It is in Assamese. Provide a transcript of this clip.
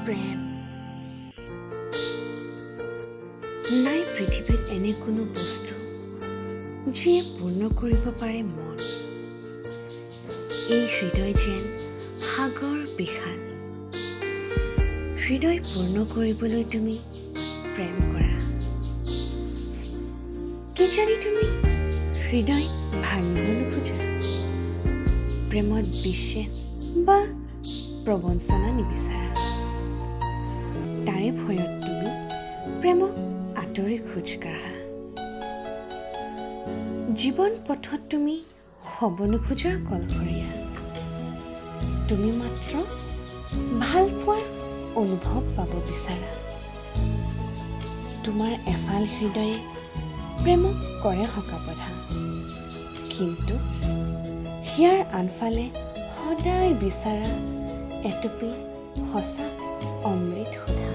প্ৰেম। নাই পৃথিৱীত এনে কোনো বস্তু যিয়ে পূৰ্ণ কৰিব পাৰে মন। এই হৃদয় যেন সাগৰ বিশাল। হৃদয় পূৰ্ণ কৰিবলৈ তুমি প্ৰেম কৰা। কিজানি তুমি হৃদয় ভাঙিব নোখোজা। প্ৰেমত বিচ্ছেদ বা প্ৰবঞ্চনা নিবিচাৰা। তাৰে ভয়ত তুমি প্ৰেমক আঁতৰি খোজ কাঢ়া। জীৱন পথত তুমি হ'ব নোখোজা কলশৰীয়া। তুমি মাত্ৰ ভাল পোৱাৰ অনুভৱ পাব বিচাৰা। তোমাৰ এফাল হৃদয়ে প্ৰেমক কৰে হকাবধা, কিন্তু হিয়াৰ আনফালে সদায় বিচাৰা এটুপি সঁচা অমৃত সুধা।